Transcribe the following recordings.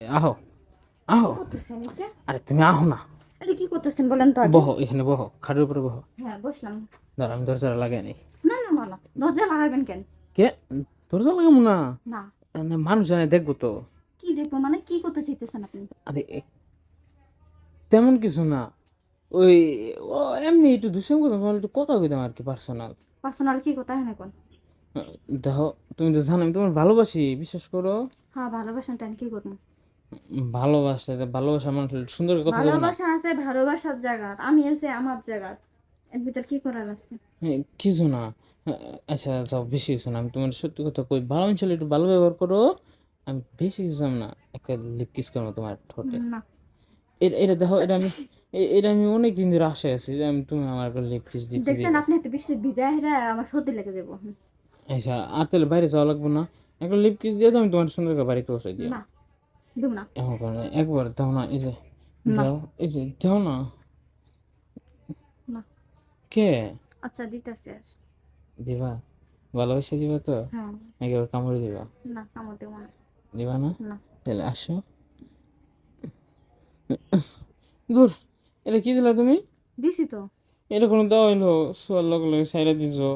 আহো আহো। কি করতেছেন এটা? আরে তুমি আহো না। এটা কি করতেছেন বলেন তো আগে? বহো, এখানে বহো, খাটের উপরে বহো। হ্যাঁ, বসলাম। দাঁড়া, আমি দরজাটা লাগাই নি। না না না না, দরজা লাগাবেন কেন? কে? দরজা লাগাবো না? না। না, মানুষ জানে দেখবো তো। কি দেখবো মানে? কি করতে চাইতেছেন আপনি? আরে তেমন কিছু না, ওই ও এমনি একটু দুষ্টামি করতাম, তোমার একটু কথা কইতাম আর কি, পার্সোনাল। পার্সোনাল কি কথা হ্যাঁ এখন? দেখো, তুমি তো জানো আমি তোমার ভালোবাসি, বিশ্বাস করো। হ্যাঁ, ভালোবাসেন তাই কি করবো? ভালোবাসা, ভালোবাসা মানুষ সুন্দর করে কথা বলবো না। ভালোবাসা আছে ভালোবাসার জায়গা, আমি আছে আমার জায়গা। এর ভিতর কি করার আছে? কিছু না। আচ্ছা যাও, বেশি কিছু না, আমি তোমার সত্যি কথা কই, ভালো মানুষ হলে একটু ভালো ব্যবহার করো। আমি বেশি কিছু চাম না, একটা লিপ কিস করবো তোমার ঠোঁটে। না। এটা দেখো, এটা আমি অনেক দিন ধরে আশায় আছি যে আমি তুমি আমার একটা লিপ কিস দিতে দেখছেন দিবা। আপনি এত বৃষ্টি ভিজায় হেরা আমার সর্দি লেগে যাবো। আচ্ছা, আর তাহলে বাইরে যাওয়া লাগবে না, একটা লিপ কিস দিয়ে তো আমি তোমার সুন্দর করে বাড়িতে বসে দিও। না, দেব না। এখন করে একবার দাও না, এই যে না দাও, এই যে দাও না। না। কে? আচ্ছা দিতেছে। দিবা? ভালোবাসা দিবা তো, হ্যাঁ। নাকি আবার কামড়ে দিবা? না, আমার দেবো না। দিবা না? না। তাহলে আসো। দূর, এটা কি দিলা তুমি? দিছি তো। এটা কোনো দেওয়া হইলো? শোয়ার লগে লগে সাইডা দিছো,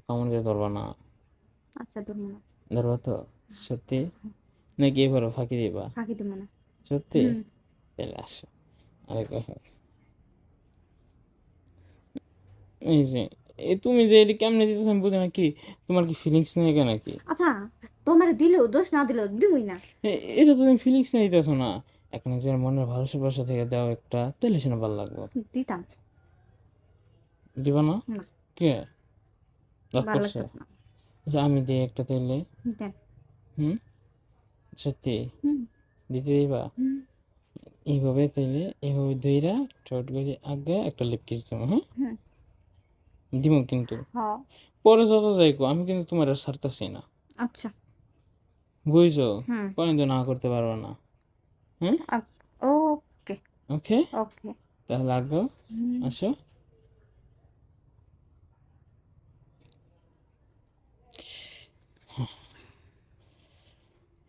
কামড় দিয়ে ধরবা না? আচ্ছা দেবো না। ধরবা তো? সত্যি? নাকি এবারও ফাঁকি দিবা? ফাঁকি দেবো না। সত্যি? হুম। তাহলে আসো, আরেকবার হোক। এই যে, তুমি যে এটা কেমনে দিতেছো আমি বুঝি না, কি তোমার কি ফিলিংস নেই কেন নাকি? আচ্ছা, তোমার দিলেও দোষ না দিলেও দিবই না। এটা তো তুমি ফিলিংস নেই দিতেছো না। এখন নিজের মনের ভালোবাসা থেকে দাও একটা, তাহলে শুনে ভালো লাগবে। দিতাম। দিবা না? না। কে? রাগ ভালো করছে? লাগতেছে না। আচ্ছা, আমি দিই একটা তাইলে। দেন। হুম? সত্যি? হুম। দিতে দিবা? হুম। এইভাবে তাইলে, এইভাবে দুইরা ঠোঁট করে আগে একটা লিপ কিস দেবো, হ্যাঁ? হুম। দিব কিন্তু। হ্যাঁ। পরে যত যাই কো, আমি কিন্তু তোমার আর ছাড়তেছি না। আচ্ছা। বুঝছো? হুম। পরে কিন্তু না করতে পারবো না। হ্যাঁ? ওকে। ওকে? ওকে। তাহলে আগো, হুম। আসো।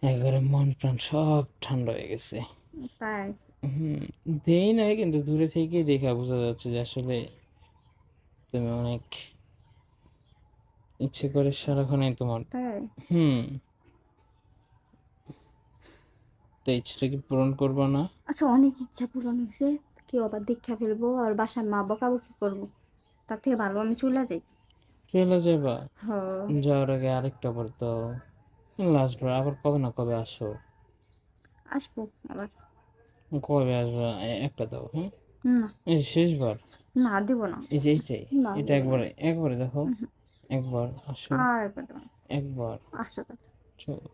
একবারে মন প্রাণ সব ঠান্ডা হয়ে গেছে। তাই? হুম। দেই নাই, কিন্তু দূরে থেকেই দেখা বোঝা যাচ্ছে যে আসলে তুমি অনেক ইচ্ছে করে সারাক্ষণই তোমার। তাই? হুম। তো ইচ্ছেটা কি পূরণ করবো না? আচ্ছা, অনেক ইচ্ছা পূরণ হয়েছে। কেউ আবার দীক্ষা ফেলবো আর বাসার মা বকাবকি করবো, তার থেকে ভালো আমি চলে যাই। চলে যাবা? হ্যাঁ। যাওয়ার আগে আরেকটা বার দাও, লাস্ট বার, আবার কবে না কবে আসো। আসবো আবার। কবে আসবা? একটা দাও, হ্যাঁ? না। এই যে শেষবার, না দেবো না। এই যে এইটাই, না এটা দেবো না। একবারে একবারে দেখো। একবার আসো, আর একবার দেবো না। একবার। আসো তাহলে। চলো।